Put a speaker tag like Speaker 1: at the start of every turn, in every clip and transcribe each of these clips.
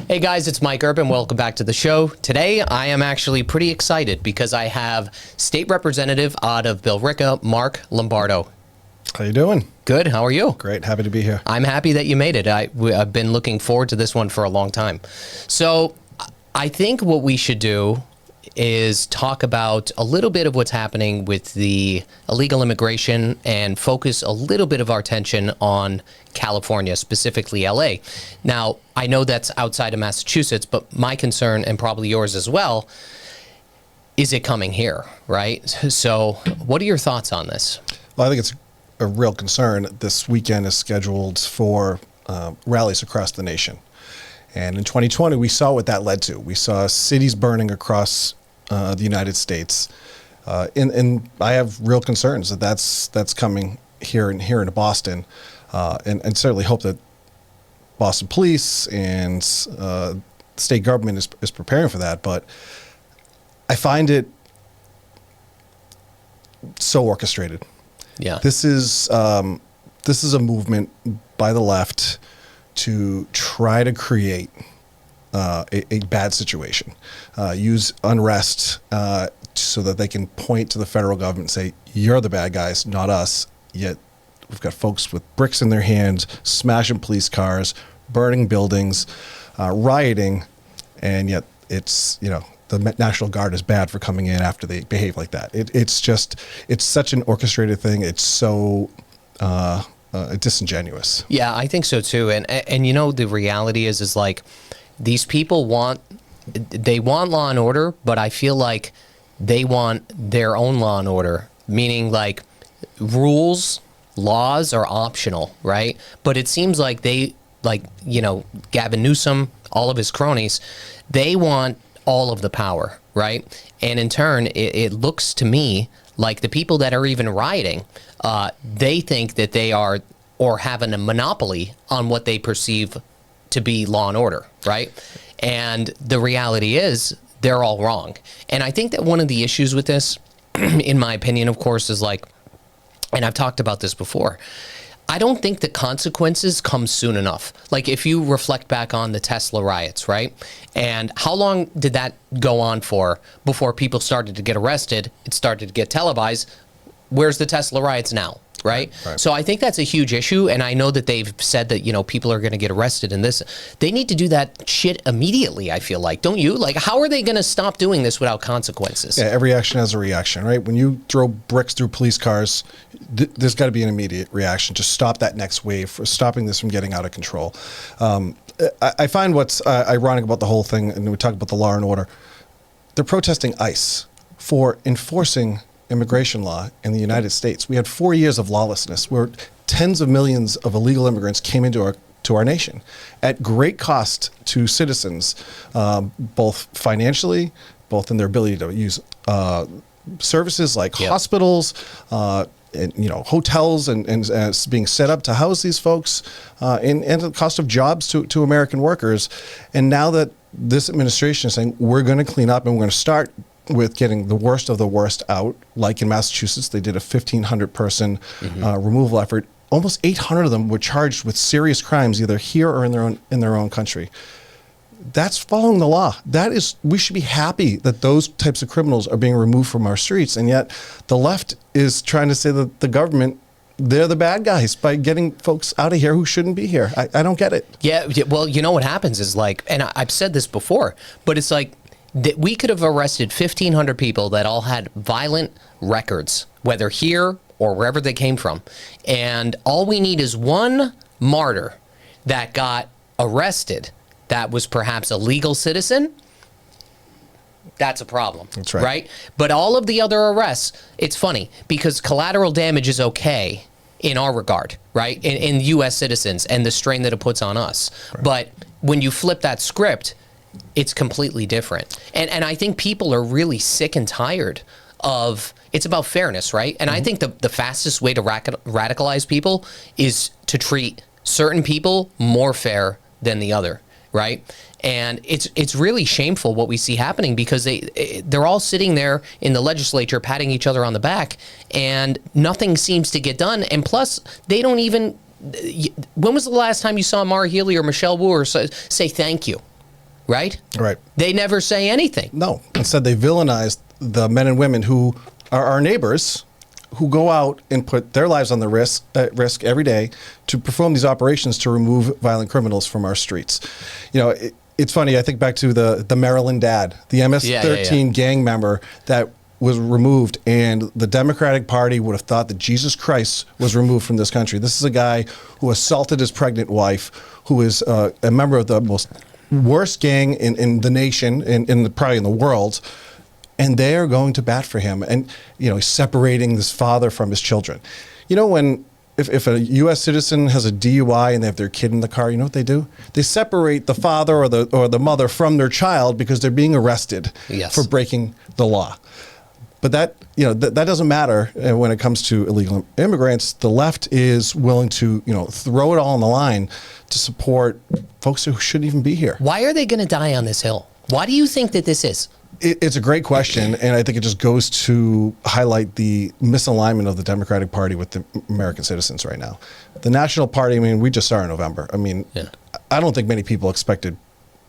Speaker 1: Hey guys, it's Mike Urban. Welcome back to the show. Today, I am actually pretty excited because I have State Representative out of Billerica, Marc Lombardo.
Speaker 2: How you doing?
Speaker 1: Good. How are you?
Speaker 2: Great. Happy to be here.
Speaker 1: I'm happy that you made it. I've been looking forward to this one for a long time. So I think what we should do is talk about a little bit of what's happening with the illegal immigration and focus a little bit of our attention on California, specifically LA. Now, I know that's outside of Massachusetts, but my concern, and probably yours as well, is it coming here, right? So what are your thoughts on this?
Speaker 2: Well, I think it's a real concern. This weekend is scheduled for rallies across the nation. And in 2020, we saw what that led to. We saw cities burning across the United States. And I have real concerns that that's coming here in Boston. And certainly hope that Boston police and state government is preparing for that. But I find it so orchestrated.
Speaker 1: Yeah.
Speaker 2: This is a movement by the left to try to create a bad situation, use unrest so that they can point to the federal government and say, you're the bad guys, not us. Yet we've got folks with bricks in their hands, smashing police cars, burning buildings, rioting, and yet it's, the National Guard is bad for coming in after they behave like that. It's such an orchestrated thing. It's so disingenuous.
Speaker 1: Yeah, I think so too. And the reality is like these people want law and order, but I feel like they want their own law and order, meaning like rules, laws are optional, right? But it seems like Gavin Newsom, all of his cronies, they want all of the power, right? And in turn, it looks to me like the people that are even rioting, they think that they are or having a monopoly on what they perceive to be law and order, right? And the reality is they're all wrong. And I think that one of the issues with this, in my opinion, of course, is like, and I've talked about this before, I don't think the consequences come soon enough. Like if you reflect back on the Tesla riots, right? And how long did that go on for before people started to get arrested? It started to get televised. Where's the Tesla riots now? Right? So I think that's a huge issue. And I know that they've said that, people are going to get arrested in this. They need to do that shit immediately, I feel like. Don't you? Like, how are they going to stop doing this without consequences?
Speaker 2: Yeah, every action has a reaction, right? When you throw bricks through police cars, there's got to be an immediate reaction to stop that next wave, for stopping this from getting out of control. I find what's ironic about the whole thing, and we talk about the law and order, they're protesting ICE for enforcing immigration law in the United States. We had 4 years of lawlessness where tens of millions of illegal immigrants came into our nation at great cost to citizens, both financially, both in their ability to use services like hospitals, and hotels and being set up to house these folks, and the cost of jobs to American workers. And now that this administration is saying we're going to clean up and we're going to start with getting the worst of the worst out, like in Massachusetts, they did a 1,500 person removal effort. Almost 800 of them were charged with serious crimes, either here or in their own country. That's following the law. We should be happy that those types of criminals are being removed from our streets, and yet the left is trying to say that the government, they're the bad guys by getting folks out of here who shouldn't be here. I don't get it.
Speaker 1: Yeah, well, what happens is like, and I've said this before, but it's like, that we could have arrested 1,500 people that all had violent records, whether here or wherever they came from. And all we need is one martyr that got arrested that was perhaps a legal citizen. That's a problem.
Speaker 2: That's right.
Speaker 1: Right? But all of the other arrests, it's funny because collateral damage is okay in our regard, right? In U.S. citizens and the strain that it puts on us. Right. But when you flip that script, it's completely different. And I think people are really sick and tired of, it's about fairness, right? And I think the fastest way to radicalize people is to treat certain people more fair than the other, right? And it's really shameful what we see happening because they're all sitting there in the legislature patting each other on the back and nothing seems to get done. And plus, they don't even, when was the last time you saw Mara Healey or Michelle Wu say thank you? right?
Speaker 2: Right.
Speaker 1: They never say anything.
Speaker 2: No. Instead, they villainize the men and women who are our neighbors, who go out and put their lives on the risk every day to perform these operations to remove violent criminals from our streets. You know, it's funny. I think back to the Maryland dad, the MS-13 gang member that was removed, and the Democratic Party would have thought that Jesus Christ was removed from this country. This is a guy who assaulted his pregnant wife, who is a member of the most worst gang in the nation, probably in the world. And they are going to bat for him, and he's separating this father from his children. You know, if a U.S. citizen has a DUI and they have their kid in the car, you know what they do? They separate the father or the mother from their child because they're being arrested for breaking the law. But that doesn't matter when it comes to illegal immigrants. The left is willing to throw it all on the line to support folks who shouldn't even be here.
Speaker 1: Why are they going to die on this hill? Why do you think that this is?
Speaker 2: It's a great question, and I think it just goes to highlight the misalignment of the Democratic Party with the American citizens right now. The National Party, I mean, we just saw in November. I mean, I don't think many people expected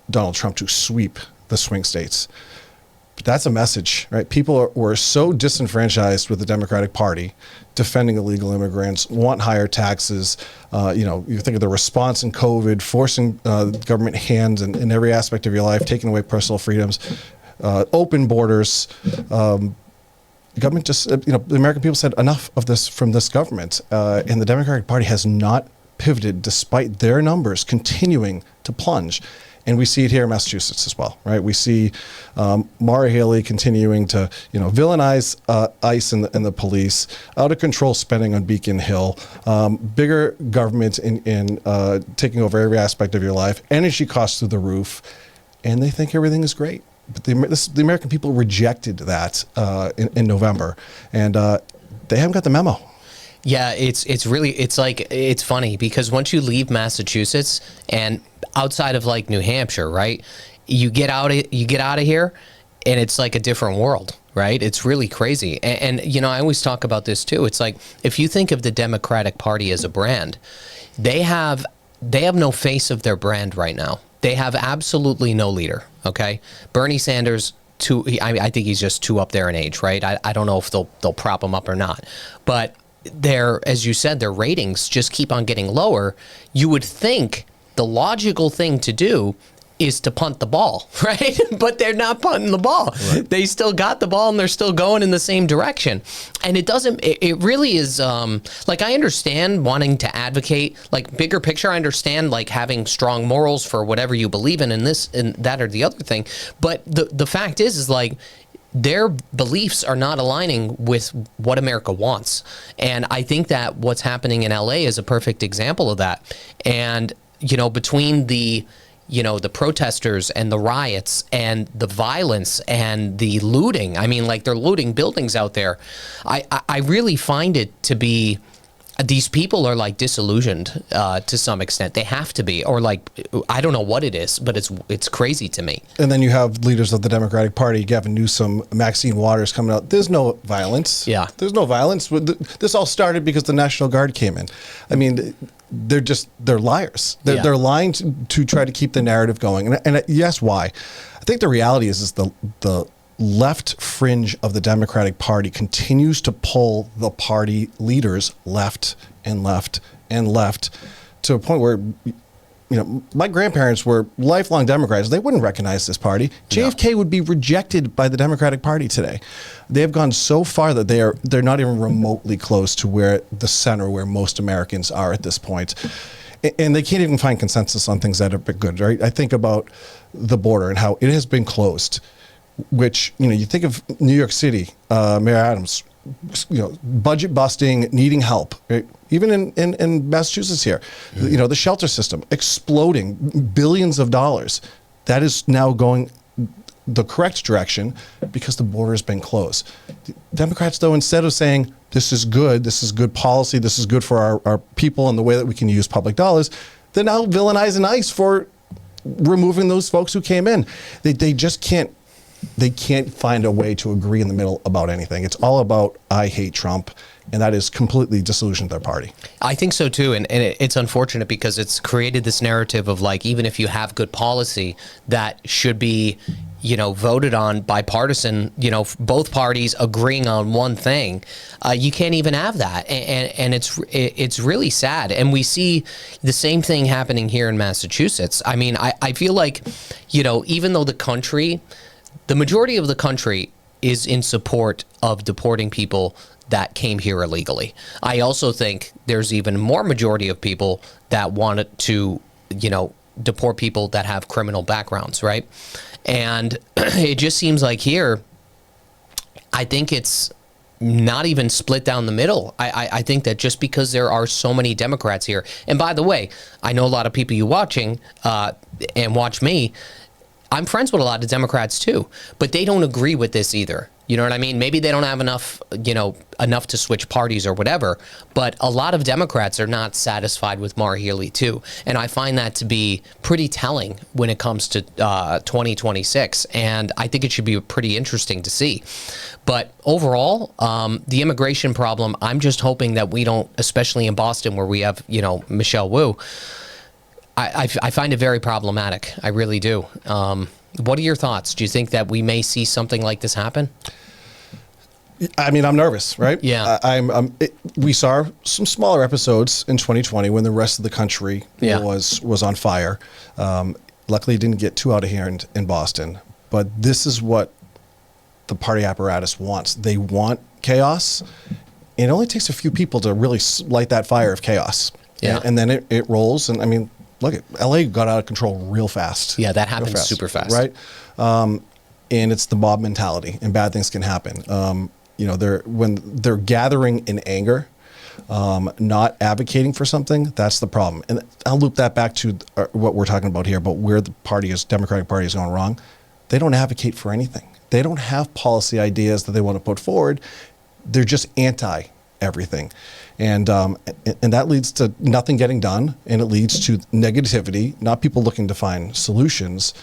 Speaker 2: Donald Trump to sweep the swing states. But that's a message, right? People were so disenfranchised with the Democratic Party, defending illegal immigrants, want higher taxes. You think of the response in COVID, forcing government hands in every aspect of your life, taking away personal freedoms. Open borders. The government just, the American people said enough of this from this government. And the Democratic Party has not pivoted despite their numbers continuing to plunge. And we see it here in Massachusetts as well, right? We see Maura Haley continuing to, villainize ICE and the police, out of control spending on Beacon Hill, bigger government in taking over every aspect of your life, energy costs through the roof, and they think everything is great. But the American people rejected that in November, and they haven't got the memo.
Speaker 1: Yeah, it's funny because once you leave Massachusetts and outside of like New Hampshire, right, you get out of here, and it's like a different world, right? It's really crazy, and I always talk about this too. It's like if you think of the Democratic Party as a brand, they have no face of their brand right now. They have absolutely no leader. Okay, Bernie Sanders, I think he's just too up there in age, right? I don't know if they'll prop him up or not, but as you said, their ratings just keep on getting lower. You would think the logical thing to do is to punt the ball, right? But they're not punting the ball. Right. They still got the ball and they're still going in the same direction. And it really is, like, I understand wanting to advocate, like, bigger picture. I understand, like, having strong morals for whatever you believe in this and that or the other thing. But the fact is like, their beliefs are not aligning with what America wants. And I think that what's happening in LA is a perfect example of that. And, between the protesters and the riots and the violence and the looting. I mean, like, they're looting buildings out there. I really find it to be, these people are like disillusioned to some extent. They have to be, or like, I don't know what it is, but it's crazy to me.
Speaker 2: And then you have leaders of the Democratic Party, Gavin Newsom, Maxine Waters coming out. There's no violence.
Speaker 1: Yeah.
Speaker 2: There's no violence. This all started because the National Guard came in. I mean, they're liars. They're lying to try to keep the narrative going. And yes, why? I think the reality is the left fringe of the Democratic Party continues to pull the party leaders left and left and left to a point where, my grandparents were lifelong Democrats. They wouldn't recognize this party. JFK would be rejected by the Democratic Party today. They have gone so far that they're not even remotely close to where the center, where most Americans are at this point. And they can't even find consensus on things that are good, right? I think about the border and how it has been closed, which, you think of New York City, Mayor Adams, budget busting, needing help, right? Even in Massachusetts here, the shelter system exploding, billions of dollars. That is now going the correct direction because the border has been closed. Democrats, though, instead of saying this is good policy, this is good for our people and the way that we can use public dollars, they're now villainizing ICE for removing those folks who came in. They just can't. They can't find a way to agree in the middle about anything. It's all about, I hate Trump, and that is completely disillusioned their party.
Speaker 1: I think so too, and it's unfortunate because it's created this narrative of like, even if you have good policy that should be, voted on bipartisan, both parties agreeing on one thing, you can't even have that, and it's really sad. And we see the same thing happening here in Massachusetts. I mean, I feel like, even though the majority of the country is in support of deporting people that came here illegally, I also think there's even more majority of people that wanted to, deport people that have criminal backgrounds, right? And it just seems like here, I think it's not even split down the middle. I think that just because there are so many Democrats here, and by the way, I know a lot of people you watching and watch me, I'm friends with a lot of Democrats too, but they don't agree with this either. You know what I mean? Maybe they don't have enough, enough to switch parties or whatever, but a lot of Democrats are not satisfied with Maura Healey too. And I find that to be pretty telling when it comes to 2026. And I think it should be pretty interesting to see. But overall, the immigration problem, I'm just hoping that we don't, especially in Boston where we have, Michelle Wu, I find it very problematic. I really do. What are your thoughts? Do you think that we may see something like this happen?
Speaker 2: I mean, I'm nervous, right?
Speaker 1: Yeah.
Speaker 2: We saw some smaller episodes in 2020 when the rest of the country was on fire. Luckily, it didn't get too out of hand in Boston. But this is what the party apparatus wants. They want chaos. It only takes a few people to really light that fire of chaos.
Speaker 1: Yeah.
Speaker 2: And then it rolls. And I mean, look, LA got out of control real fast.
Speaker 1: Yeah, that happened super fast.
Speaker 2: Right? And it's the mob mentality, and bad things can happen. When they're gathering in anger, not advocating for something, that's the problem. And I'll loop that back to what we're talking about here, about where the Democratic Party is going wrong. They don't advocate for anything. They don't have policy ideas that they want to put forward. They're just anti everything. And that leads to nothing getting done, and it leads to negativity, not people looking to find solutions,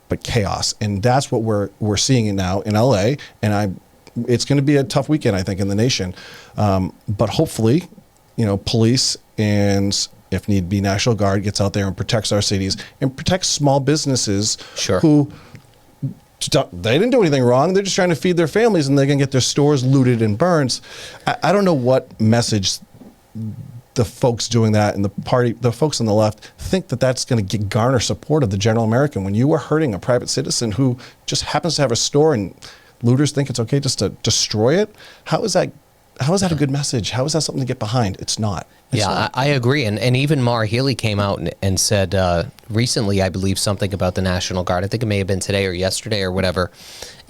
Speaker 2: but chaos. And that's what we're seeing now in LA. And it's going to be a tough weekend, I think, in the nation. But hopefully, police and, if need be, National Guard gets out there and protects our cities and protects small businesses who they didn't do anything wrong. They're just trying to feed their families, and they're going to get their stores looted and burned. I don't know what message the folks doing that and the folks on the left think that that's going to garner support of the general American when you are hurting a private citizen who just happens to have a store and looters think it's okay just to destroy it. How is that a good message? How is that something to get behind? It's not.
Speaker 1: I agree. And even Maura Healey came out and said recently, I believe, something about the National Guard. I think it may have been today or yesterday or whatever.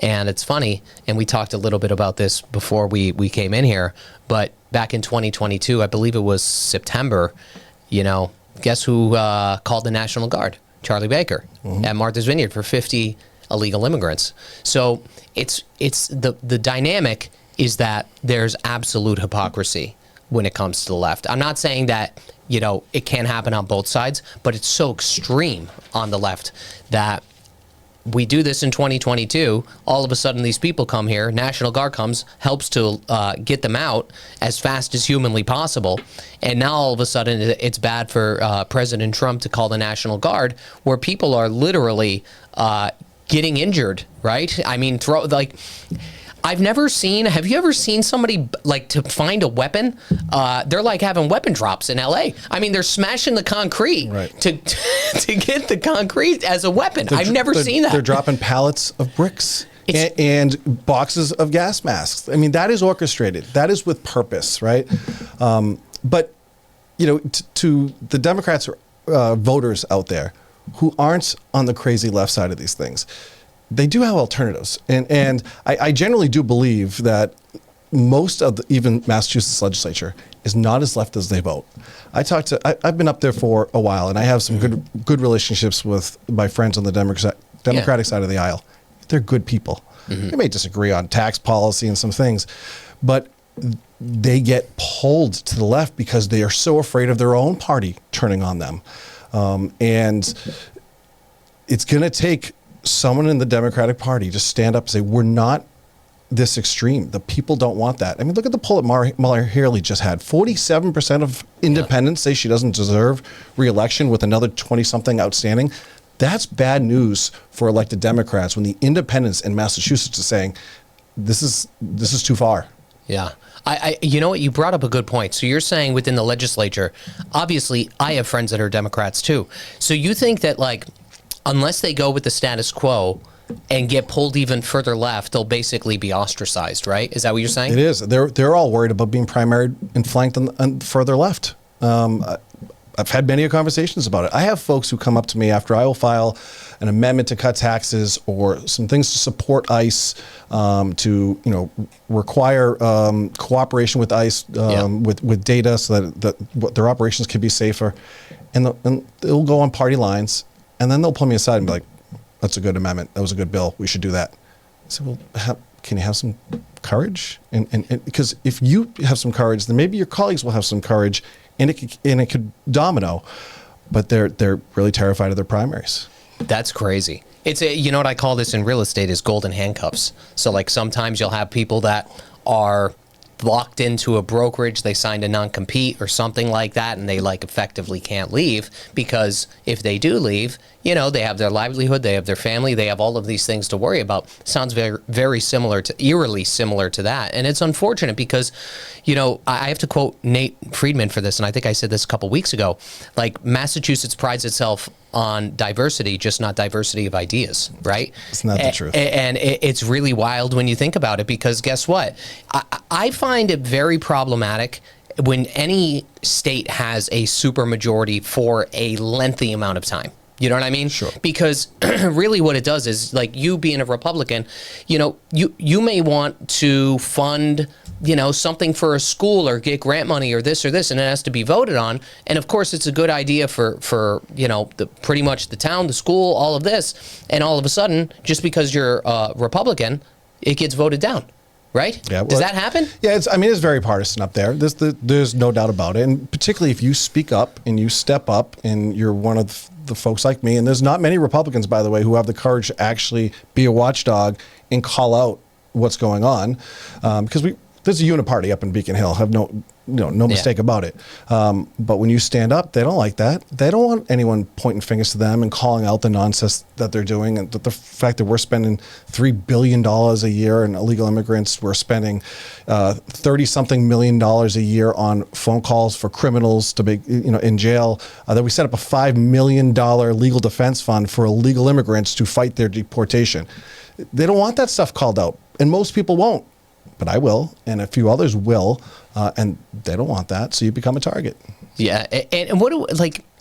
Speaker 1: And it's funny, and we talked a little bit about this before we came in here, but back in 2022, I believe it was September, guess who called the National Guard? Charlie Baker at Martha's Vineyard for 50 illegal immigrants. So it's the dynamic is that there's absolute hypocrisy when it comes to the left. I'm not saying that, it can't happen on both sides, but it's so extreme on the left that we do this in 2022. All of a sudden, these people come here. National Guard comes, helps to get them out as fast as humanly possible. And now all of a sudden, it's bad for President Trump to call the National Guard, where people are literally getting injured, right? I mean, I've never seen, have you ever seen somebody to find a weapon? They're like having weapon drops in LA. I mean, they're smashing the concrete to get the concrete as a weapon. I've never seen that.
Speaker 2: They're dropping pallets of bricks and boxes of gas masks. I mean, that is orchestrated. That is with purpose, right? But, to the Democrats voters out there who aren't on the crazy left side of these things, they do have alternatives. And I generally do believe that most of even Massachusetts legislature is not as left as they vote. I've been up there for a while, and I have some good relationships with my friends on the Democratic side of the aisle. They're good people. They may disagree on tax policy and some things, but they get pulled to the left because they are so afraid of their own party turning on them. And it's going to take someone in the Democratic Party to stand up and say, we're not this extreme. The people don't want that. I mean, look at the poll that Mueller Haley just had. 47% of independents say she doesn't deserve re-election, with another 20-something outstanding. That's bad news for elected Democrats when the independents in Massachusetts are saying, this is too far.
Speaker 1: Yeah. You know what? You brought up a good point. So you're saying within the legislature, obviously I have friends that are Democrats too. So you think that, like, unless they go with the status quo and get pulled even further left, they'll basically be ostracized, right? Is that what you're saying?
Speaker 2: It is. They're all worried about being primaried and flanked on further left. I've had many conversations about it. I have folks who come up to me after I will file an amendment to cut taxes or some things to support ICE, to require cooperation with ICE with data so that their operations can be safer, and they'll go on party lines, and then they'll pull me aside and be like, "That's a good amendment. That was a good bill. We should do that." I said, "Well, can you have some courage?" And because if you have some courage, then maybe your colleagues will have some courage, and it could domino. But they're really terrified of their primaries.
Speaker 1: That's crazy. It's you know what I call this in real estate is golden handcuffs. So like sometimes you'll have people that are locked into a brokerage, they signed a non-compete or something like that, and they like effectively can't leave, because if they do leave, they have their livelihood, they have their family, they have all of these things to worry about. Sounds very, very similar to, eerily similar to that. And it's unfortunate because, I have to quote Nate Friedman for this, and I think I said this a couple weeks ago, like Massachusetts prides itself on diversity, just not diversity of ideas, right?
Speaker 2: It's not the truth.
Speaker 1: And it's really wild when you think about it, because guess what? I find it very problematic when any state has a supermajority for a lengthy amount of time. You know what I mean?
Speaker 2: Sure.
Speaker 1: Because really what it does is, like, you being a Republican, you may want to fund, something for a school or get grant money or this, and it has to be voted on. And of course it's a good idea for pretty much the town, the school, all of this. And all of a sudden, just because you're a Republican, it gets voted down. Right?
Speaker 2: Yeah.
Speaker 1: Does that happen?
Speaker 2: Yeah, it's very partisan up there. There's no doubt about it. And particularly if you speak up and you step up and you're one of the folks like me, and there's not many Republicans, by the way, who have the courage to actually be a watchdog and call out what's going on. Because there's a uniparty up in Beacon Hill. Have no mistake about it. But when you stand up, they don't like that. They don't want anyone pointing fingers to them and calling out the nonsense that they're doing, and the fact that we're spending $3 billion a year in illegal immigrants. We're spending $30-something million a year on phone calls for criminals to be in jail. That we set up a $5 million legal defense fund for illegal immigrants to fight their deportation. They don't want that stuff called out, and most people won't. But I will, and a few others will, and they don't want that, so you become a target.
Speaker 1: Yeah, and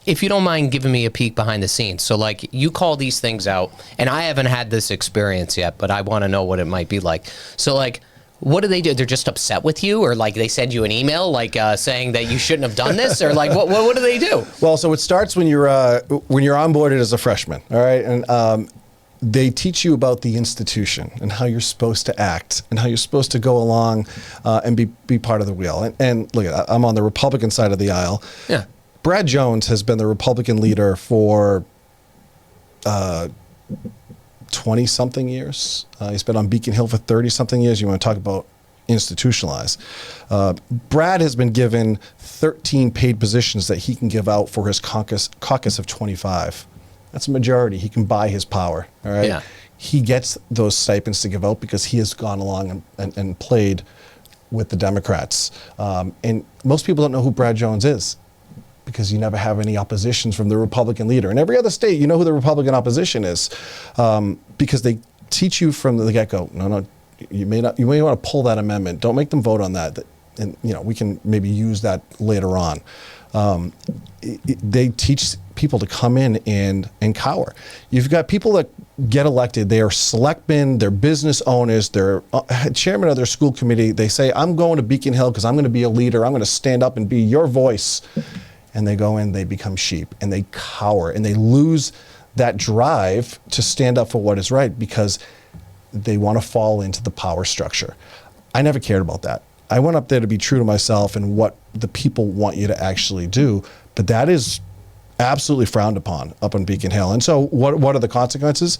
Speaker 1: if you don't mind giving me a peek behind the scenes. So, like, you call these things out, and I haven't had this experience yet, but I want to know what it might be like. So, like, what do they do? They're just upset with you, or like they send you an email, like saying that you shouldn't have done this, or like what do they do?
Speaker 2: Well, so it starts when you're onboarded as a freshman, all right, and they teach you about the institution and how you're supposed to act and how you're supposed to go along and be part of the wheel. And look, I'm on the Republican side of the aisle.
Speaker 1: Yeah.
Speaker 2: Brad Jones has been the Republican leader for 20-something years. He's been on Beacon Hill for 30-something years. You want to talk about institutionalized. Brad has been given 13 paid positions that he can give out for his caucus of 25. That's a majority. He can buy his power. All right.
Speaker 1: Yeah.
Speaker 2: He gets those stipends to give out because he has gone along and played with the Democrats. And most people don't know who Brad Jones is because you never have any oppositions from the Republican leader. In every other state, you know who the Republican opposition is because they teach you from the get-go. No, you may want to pull that amendment. Don't make them vote on that. And we can maybe use that later on. They teach people to come in and cower. You've got people that get elected. They are selectmen, they're business owners, they're chairman of their school committee. They say, I'm going to Beacon Hill because I'm going to be a leader. I'm going to stand up and be your voice. And they go in, they become sheep, and they cower, and they lose that drive to stand up for what is right because they want to fall into the power structure. I never cared about that. I went up there to be true to myself and what the people want you to actually do, but that is absolutely frowned upon up on Beacon Hill. And so what are the consequences?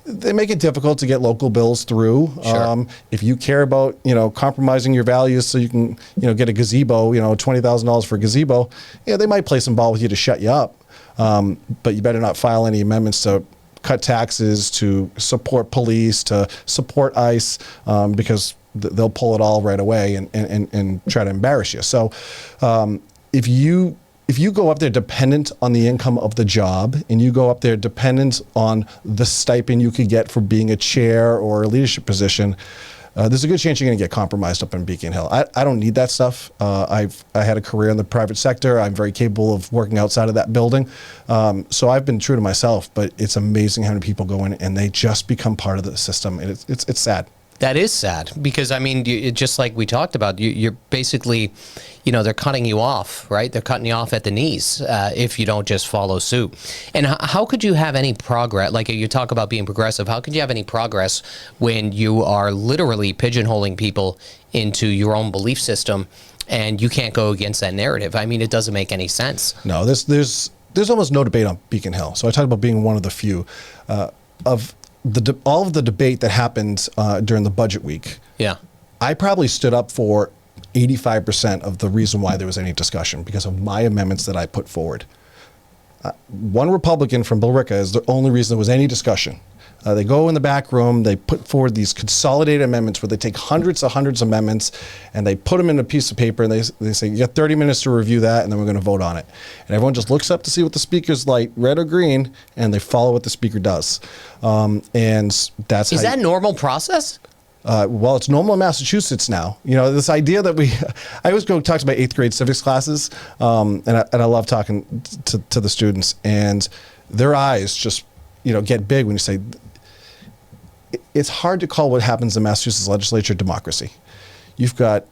Speaker 2: they make it difficult to get local bills through.
Speaker 1: Sure.
Speaker 2: If you care about, compromising your values so you can, get a gazebo, $20,000 for a gazebo, they might play some ball with you to shut you up. But you better not file any amendments to cut taxes, to support police, to support ICE, because they'll pull it all right away and try to embarrass you. So if you go up there dependent on the income of the job, and you go up there dependent on the stipend you could get for being a chair or a leadership position, there's a good chance you're going to get compromised up in Beacon Hill. I don't need that stuff. I had a career in the private sector. I'm very capable of working outside of that building. So I've been true to myself, but it's amazing how many people go in and they just become part of the system. And it's sad.
Speaker 1: That is sad because, just like we talked about, you're basically, they're cutting you off, right? They're cutting you off at the knees if you don't just follow suit. And how could you have any progress? Like you talk about being progressive, how could you have any progress when you are literally pigeonholing people into your own belief system and you can't go against that narrative? It doesn't make any sense.
Speaker 2: No, there's almost no debate on Beacon Hill. So I talked about being one of the few of all of the debate that happened during the budget week.
Speaker 1: Yeah.
Speaker 2: I probably stood up for 85% of the reason why there was any discussion because of my amendments that I put forward. One Republican from Billerica is the only reason there was any discussion. They go in the back room, they put forward these consolidated amendments where they take hundreds of amendments and they put them in a piece of paper and they say, you got 30 minutes to review that and then we're going to vote on it. And everyone just looks up to see what the speaker's like, red or green, and they follow what the speaker does. And that's
Speaker 1: Is that normal process?
Speaker 2: Well, it's normal in Massachusetts now. This idea that I always go talk to my 8th grade civics classes, and I love talking to the students, and their eyes just, get big when you say, it's hard to call what happens in Massachusetts legislature democracy. You've got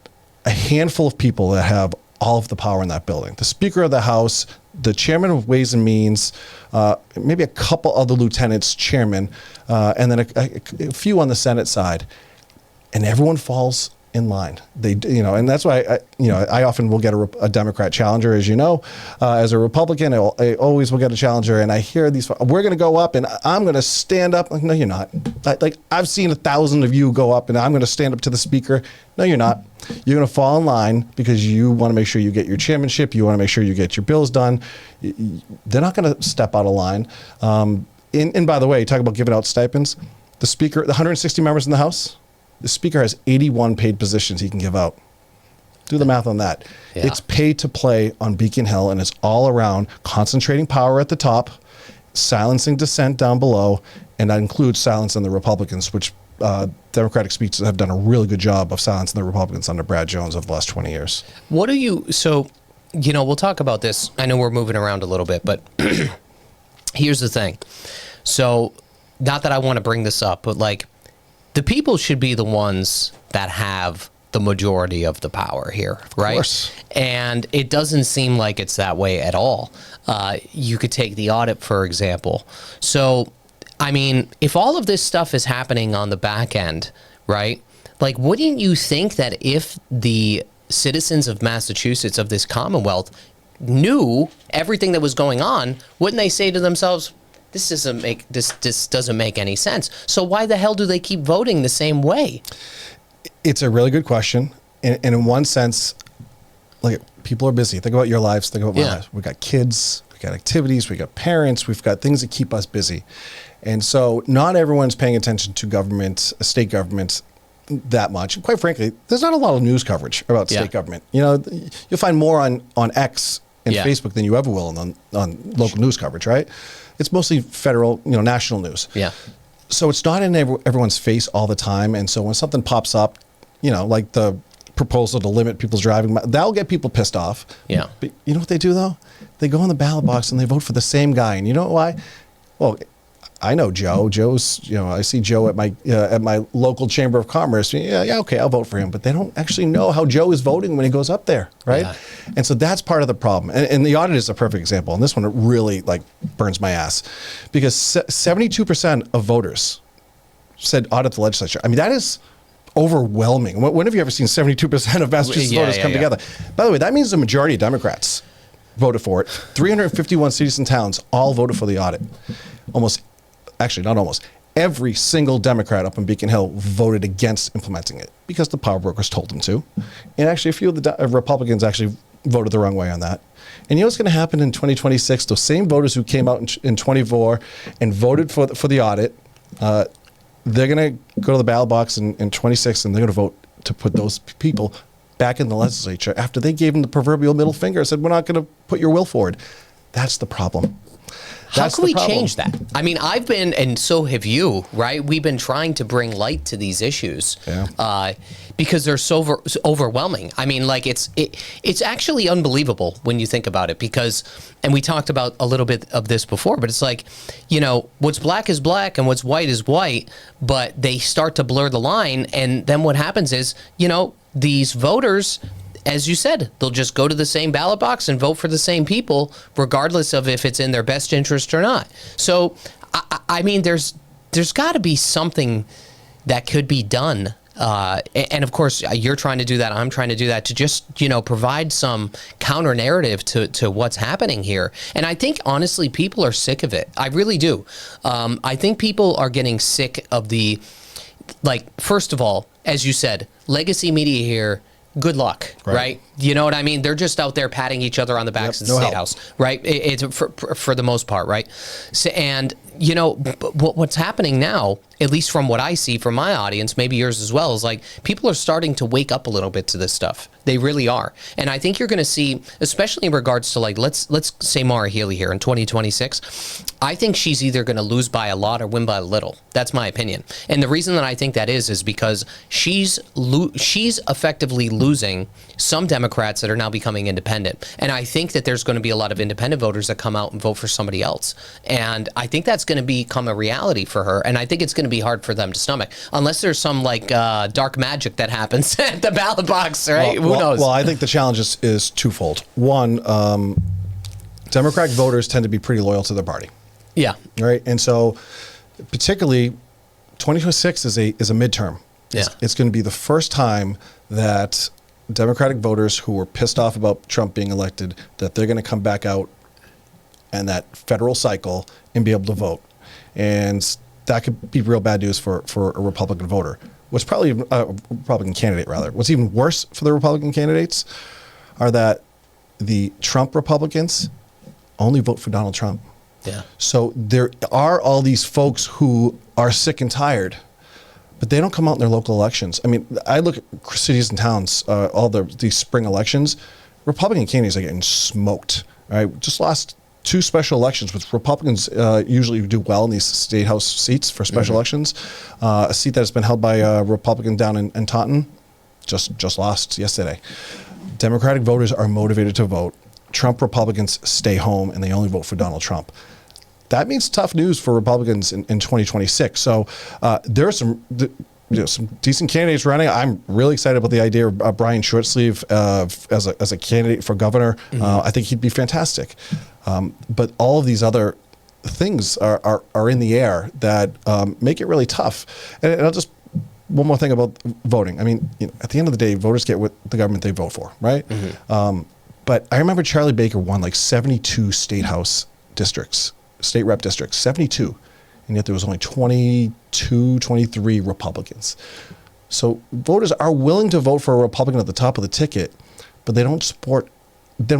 Speaker 2: a handful of people that have all of the power in that building. The Speaker of the House, the Chairman of Ways and Means, maybe a couple other lieutenants, chairman, and then a few on the Senate side. And everyone falls in line. And that's why I often will get a Democrat challenger, as you know. As a Republican, I always will get a challenger, and I hear these. We're going to go up, and I'm going to stand up. Like, no, you're not. I've seen 1,000 of you go up, and I'm going to stand up to the speaker. No, you're not. You're going to fall in line because you want to make sure you get your chairmanship. You want to make sure you get your bills done. They're not going to step out of line. And by the way, talk about giving out stipends. The speaker, the 160 members in the House. The speaker has 81 paid positions he can give out. Do the math on that.
Speaker 1: Yeah.
Speaker 2: It's pay to play on Beacon Hill, and it's all around concentrating power at the top, silencing dissent down below, and that includes silencing the Republicans, which Democratic speeches have done a really good job of silencing the Republicans under Brad Jones over the last 20 years.
Speaker 1: We'll talk about this. I know we're moving around a little bit, but here's the thing. So, not that I want to bring this up, but the people should be the ones that have the majority of the power here, right? Of
Speaker 2: course.
Speaker 1: And it doesn't seem like it's that way at all. You could take the audit, for example. So, if all of this stuff is happening on the back end, right? Wouldn't you think that if the citizens of Massachusetts, of this Commonwealth, knew everything that was going on, wouldn't they say to themselves, this doesn't make any sense. So why the hell do they keep voting the same way?
Speaker 2: It's a really good question. And in one sense, people are busy. Think about your lives. Think about my lives. We've got kids. We've got activities. We've got parents. We've got things that keep us busy. And so not everyone's paying attention to government, state government, that much. And quite frankly, there's not a lot of news coverage about state government. You'll find more on X and Facebook than you ever will on local news coverage, right? It's mostly federal, national news.
Speaker 1: Yeah.
Speaker 2: So it's not in everyone's face all the time. And so when something pops up, like the proposal to limit people's driving, that'll get people pissed off.
Speaker 1: Yeah.
Speaker 2: But you know what they do, though? They go in the ballot box and they vote for the same guy. And you know why? Well, I know Joe. Joe's, I see Joe at my local chamber of commerce. Yeah, okay, I'll vote for him. But they don't actually know how Joe is voting when he goes up there, right? Yeah. And so that's part of the problem. And the audit is a perfect example. And this one, it really burns my ass, because 72% of voters said audit the legislature. That is overwhelming. When have you ever seen 72% of Massachusetts voters come together? By the way, that means the majority of Democrats voted for it. 351 cities and towns all voted for the audit. Not almost. every single Democrat up in Beacon Hill voted against implementing it because the power brokers told them to. And actually, a few of the Republicans actually voted the wrong way on that. And you know what's going to happen in 2026? Those same voters who came out in 24 and voted for the audit, they're going to go to the ballot box in 26 and they're going to vote to put those people back in the legislature after they gave them the proverbial middle finger and said, we're not going to put your will forward. That's the problem.
Speaker 1: How can we change that? I mean, I've been, and so have you, right? We've been trying to bring light to these issues because they're so overwhelming. I mean, like it's actually unbelievable when you think about it because, and we talked about a little bit of this before, but it's like, you know, what's black is black and what's white is white, but they start to blur the line. And then what happens is, you know, these voters, as you said, they'll just go to the same ballot box and vote for the same people, regardless of if it's in their best interest or not. So, I mean, there's got to be something that could be done. And of course, you're trying to do that. I'm trying to do that to just, you know, provide some counter narrative to what's happening here. And I think, honestly, people are sick of it. I really do. I think people are getting sick of the, like, first of all, as you said, legacy media here. Good luck, right? You know what I mean? They're just out there patting each other on the backs in the State House, right? It's for the most part, right? So, and, you know, what's happening now, at least from what I see from my audience, maybe yours as well, is like people are starting to wake up a little bit to this stuff. They really are. And I think you're going to see, especially in regards to, like, let's say Maura Healey here in 2026, I think she's either going to lose by a lot or win by a little. That's my opinion. And the reason that I think that is because she's effectively losing some Democrats that are now becoming independent. And I think that there's going to be a lot of independent voters that come out and vote for somebody else. And I think that's going to become a reality for her. And I think it's going to be hard for them to stomach, unless there's some like dark magic that happens at the ballot box, right? Who knows?
Speaker 2: Well, I think the challenge is twofold. One, Democratic voters tend to be pretty loyal to their party.
Speaker 1: Yeah.
Speaker 2: Right. And so particularly 2026 is a midterm.
Speaker 1: Yeah.
Speaker 2: It's going to be the first time that Democratic voters who were pissed off about Trump being elected, that they're going to come back out in that federal cycle and be able to vote. And that could be real bad news for a Republican voter. What's probably a Republican candidate, rather. What's even worse for the Republican candidates are that the Trump Republicans only vote for Donald Trump.
Speaker 1: Yeah.
Speaker 2: So there are all these folks who are sick and tired, but they don't come out in their local elections. I mean, I look at cities and towns, all these spring elections, Republican candidates are getting smoked. Right? Just lost 2 special elections, which Republicans usually do well in these state house seats for special elections. A seat that has been held by a Republican down in Taunton just lost yesterday. Democratic voters are motivated to vote. Trump Republicans stay home and they only vote for Donald Trump. That means tough news for Republicans in 2026. So there are some decent candidates running. I'm really excited about the idea of Brian Shortsleeve as a candidate for governor. I think he'd be fantastic. But all of these other things are in the air that make it really tough. And I'll just one more thing about voting. I mean, at the end of the day, voters get what the government they vote for, right? But I remember Charlie Baker won like 72 state house districts, state rep districts, 72. And yet there was only 22, 23 Republicans. So voters are willing to vote for a Republican at the top of the ticket, but they don't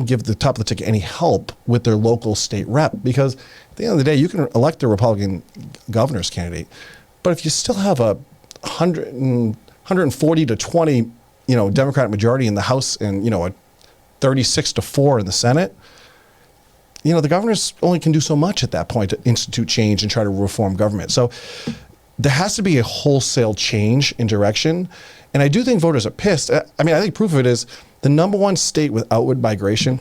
Speaker 2: give the top of the ticket any help with their local state rep, because at the end of the day, you can elect a Republican governor's candidate, but if you still have a 140 to 20, Democratic majority in the House and, a 36 to 4 in the Senate, the governors only can do so much at that point to institute change and try to reform government. So there has to be a wholesale change in direction. And I do think voters are pissed. I mean, I think proof of it is the #1 state with outward migration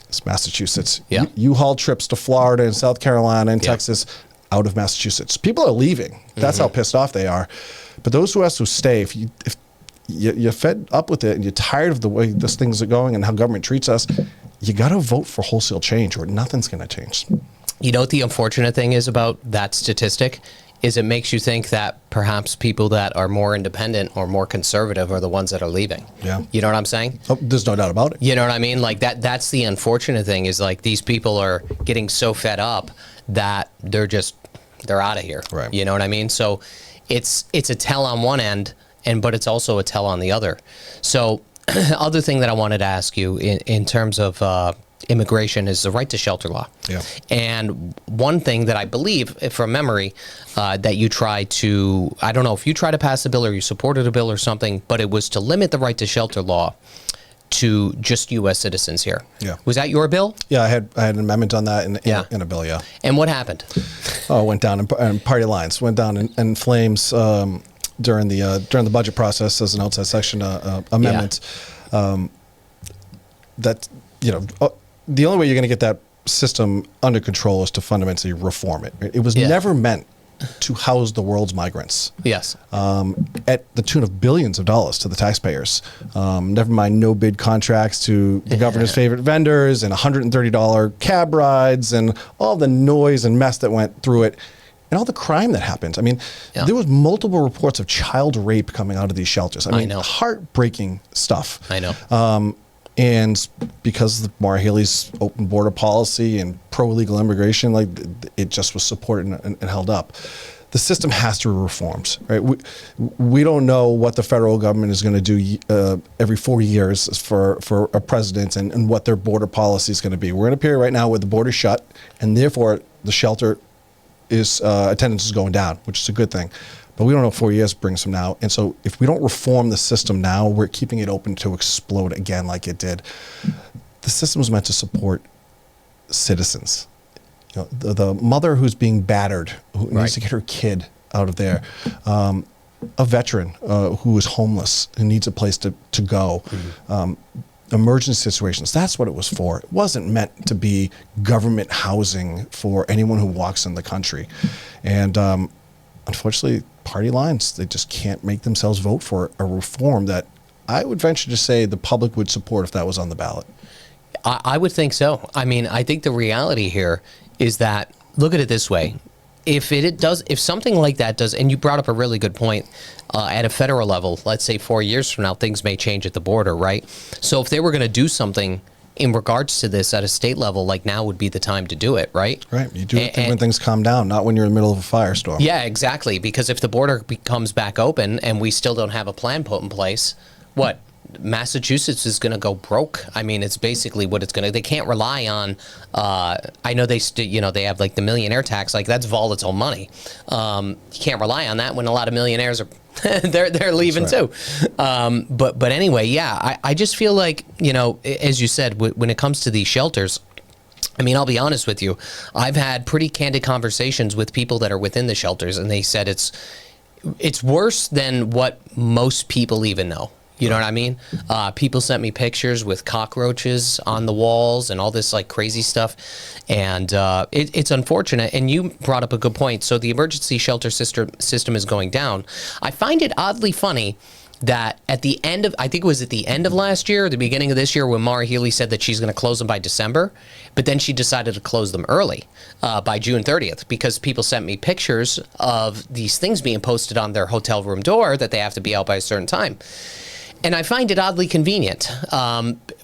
Speaker 2: is Massachusetts.
Speaker 1: Yeah.
Speaker 2: U-Haul trips to Florida and South Carolina and Texas out of Massachusetts. People are leaving. That's how pissed off they are. But those who have to stay, if you're fed up with it and you're tired of the way these things are going and how government treats us, you got to vote for wholesale change or nothing's going to change.
Speaker 1: You know what the unfortunate thing is about that statistic? Is it makes you think that perhaps people that are more independent or more conservative are the ones that are leaving.
Speaker 2: Yeah.
Speaker 1: You know what I'm saying?
Speaker 2: Oh, there's no doubt about it.
Speaker 1: You know what I mean? Like that's the unfortunate thing is like these people are getting so fed up that they're just they're out of here.
Speaker 2: Right.
Speaker 1: You know what I mean? So it's a tell on one end, but it's also a tell on the other. So other thing that I wanted to ask you in terms of immigration is the right to shelter law.
Speaker 2: Yeah.
Speaker 1: And one thing that I believe, from memory, that you tried to, I don't know if you tried to pass a bill or you supported a bill or something, but it was to limit the right to shelter law to just U.S. citizens here.
Speaker 2: Yeah.
Speaker 1: Was that your bill?
Speaker 2: Yeah, I had an amendment on that in a bill, yeah.
Speaker 1: And what happened?
Speaker 2: Oh, it went down in party lines, went down in flames during the budget process as an outside section amendment.
Speaker 1: Yeah.
Speaker 2: That, the only way you're going to get that system under control is to fundamentally reform it. It was never meant to house the world's migrants.
Speaker 1: Yes.
Speaker 2: At the tune of billions of dollars to the taxpayers. Never mind no bid contracts to the governor's favorite vendors and $130 cab rides and all the noise and mess that went through it and all the crime that happened. I mean, there was multiple reports of child rape coming out of these shelters. I mean,
Speaker 1: know.
Speaker 2: Heartbreaking stuff.
Speaker 1: I know.
Speaker 2: And because of Maura Healey's open border policy and pro-illegal immigration, it just was supported and held up. The system has to be reformed, right? We don't know what the federal government is going to do every 4 years for a president and what their border policy is going to be. We're in a period right now where the border is shut, and therefore the shelter attendance is going down, which is a good thing. But we don't know 4 years brings from now. And so if we don't reform the system now, we're keeping it open to explode again like it did. The system is meant to support citizens. The mother who's being battered, who needs to get her kid out of there, a veteran who is homeless, who needs a place to go, emergency situations. That's what it was for. It wasn't meant to be government housing for anyone who walks in the country. And unfortunately, party lines, they just can't make themselves vote for a reform that I would venture to say the public would support if that was on the ballot.
Speaker 1: I would think so. I mean, I think the reality here is that, look at it this way. If something like that does, and you brought up a really good point, at a federal level, let's say 4 years from now, things may change at the border, right? So if they were going to do something in regards to this at a state level, like now would be the time to do it, right?
Speaker 2: Right. You do it when things calm down, not when you're in the middle of a firestorm.
Speaker 1: Yeah, exactly. Because if the border comes back open and we still don't have a plan put in place, what? Massachusetts is going to go broke. I mean, it's basically what it's going to. They can't rely on. I know they have like the millionaire tax. Like that's volatile money. You can't rely on that when a lot of millionaires are they're leaving too. But anyway, yeah, I just feel like, as you said, when it comes to these shelters, I mean, I'll be honest with you. I've had pretty candid conversations with people that are within the shelters, and they said it's worse than what most people even know. You know what I mean? People sent me pictures with cockroaches on the walls and all this like crazy stuff. And it's unfortunate. And you brought up a good point. So the emergency shelter system is going down. I find it oddly funny that at the end of, I think it was at the end of last year, or the beginning of this year, when Maura Healey said that she's going to close them by December, but then she decided to close them early by June 30th because people sent me pictures of these things being posted on their hotel room door that they have to be out by a certain time. And I find it oddly convenient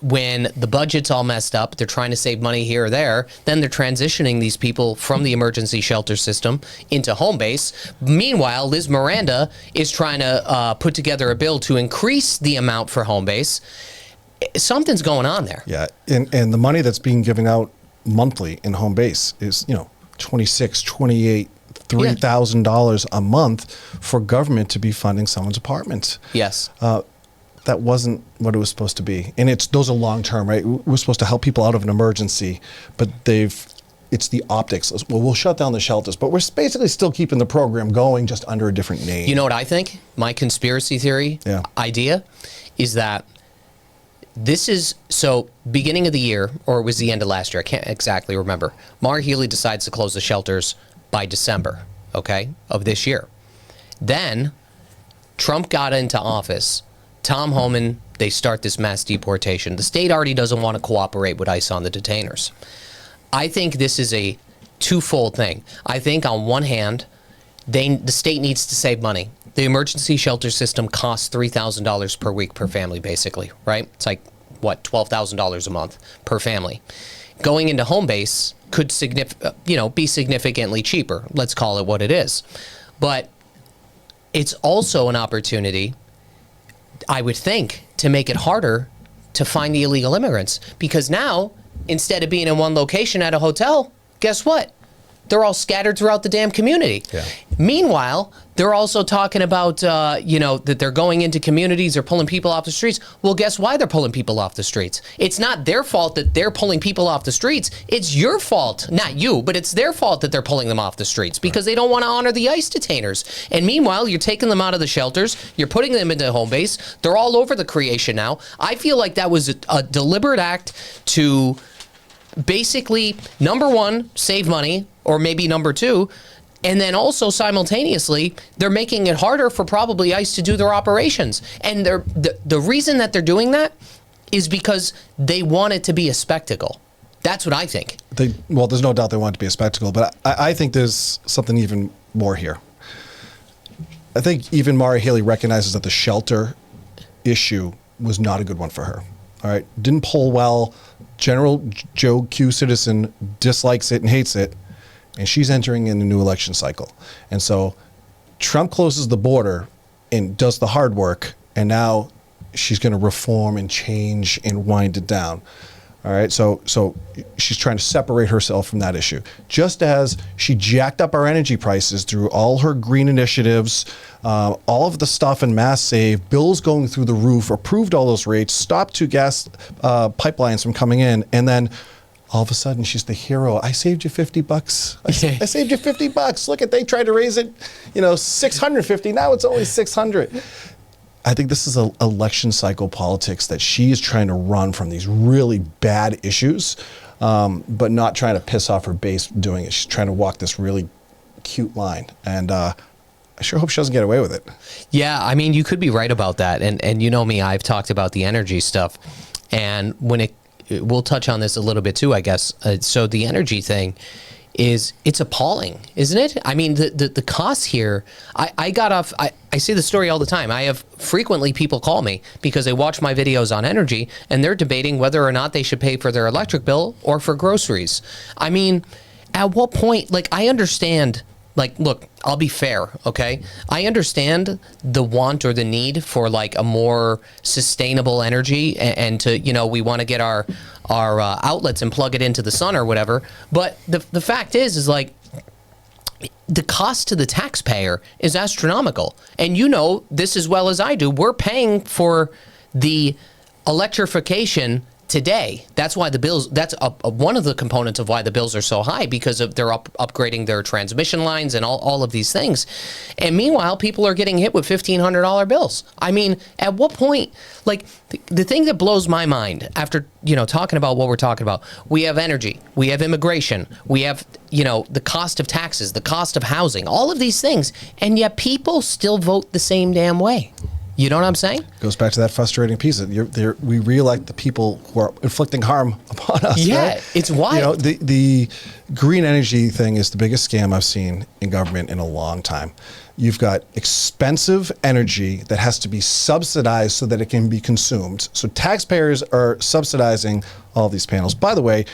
Speaker 1: when the budget's all messed up, they're trying to save money here or there, then they're transitioning these people from the emergency shelter system into home base. Meanwhile, Liz Miranda is trying to put together a bill to increase the amount for home base. Something's going on there.
Speaker 2: Yeah, and the money that's being given out monthly in home base is, $26, $28, $3,000 a month for government to be funding someone's apartment.
Speaker 1: Yes.
Speaker 2: That wasn't what it was supposed to be. And those are long term, right? We're supposed to help people out of an emergency, but it's the optics. Well, we'll shut down the shelters, but we're basically still keeping the program going, just under a different name.
Speaker 1: You know what I think? My conspiracy theory idea is that this is, so beginning of the year, or it was the end of last year, I can't exactly remember, Maura Healey decides to close the shelters by December, of this year. Then Trump got into office. Tom Homan, they start this mass deportation. The state already doesn't want to cooperate with ICE on the detainers. I think this is a twofold thing. I think on one hand, the state needs to save money. The emergency shelter system costs $3,000 per week per family, basically, right? It's like, $12,000 a month per family. Going into home base could be significantly cheaper. Let's call it what it is. But it's also an opportunity, I would think, to make it harder to find the illegal immigrants. Because now, instead of being in one location at a hotel, guess what? They're all scattered throughout the damn community.
Speaker 2: Yeah.
Speaker 1: Meanwhile, they're also talking about, that they're going into communities, they're pulling people off the streets. Well, guess why they're pulling people off the streets? It's not their fault that they're pulling people off the streets. It's your fault, not you, but it's their fault that they're pulling them off the streets because they don't want to honor the ICE detainers. And meanwhile, you're taking them out of the shelters, you're putting them into home base. They're all over the creation now. I feel like that was a deliberate act to basically, number one, save money, or maybe number two, and then also simultaneously, they're making it harder for probably ICE to do their operations. And the reason that they're doing that is because they want it to be a spectacle. That's what I think.
Speaker 2: Well, there's no doubt they want it to be a spectacle, but I think there's something even more here. I think even Mara Haley recognizes that the shelter issue was not a good one for her. All right, didn't poll well. General Joe Q citizen dislikes it and hates it, and she's entering in a new election cycle. And so Trump closes the border and does the hard work, and now she's going to reform and change and wind it down. All right, so she's trying to separate herself from that issue. Just as she jacked up our energy prices through all her green initiatives, all of the stuff in Mass Save, bills going through the roof, approved all those rates, stopped two gas pipelines from coming in, and then all of a sudden she's the hero. I saved you $50. I saved you $50. Look at, they tried to raise it, $650. Now it's only $600. I think this is an election cycle politics that she is trying to run from these really bad issues, but not trying to piss off her base doing it. She's trying to walk this really cute line. And I sure hope she doesn't get away with it.
Speaker 1: Yeah, I mean, you could be right about that. And you know me, I've talked about the energy stuff. And we'll touch on this a little bit too, I guess. So the energy thing it's appalling, isn't it? I mean, the costs here, I see the story all the time. I have frequently people call me because they watch my videos on energy and they're debating whether or not they should pay for their electric bill or for groceries. I mean, at what point, I understand, look, I'll be fair, okay? I understand the want or the need for a more sustainable energy and to, we want to get our outlets and plug it into the sun or whatever. But the fact is the cost to the taxpayer is astronomical. And this as well as I do, we're paying for the electrification today. That's why the bills, that's one of the components of why the bills are so high, because of they're upgrading their transmission lines and all of these things. And meanwhile, people are getting hit with $1,500 bills. I mean, at what point, the thing that blows my mind after, talking about what we're talking about, we have energy, we have immigration, we have, the cost of taxes, the cost of housing, all of these things, and yet people still vote the same damn way. You know what I'm saying?
Speaker 2: Goes back to that frustrating piece. We re-elect the people who are inflicting harm upon us.
Speaker 1: Yeah,
Speaker 2: right?
Speaker 1: It's wild.
Speaker 2: The green energy thing is the biggest scam I've seen in government in a long time. You've got expensive energy that has to be subsidized so that it can be consumed. So taxpayers are subsidizing all these panels. By the way,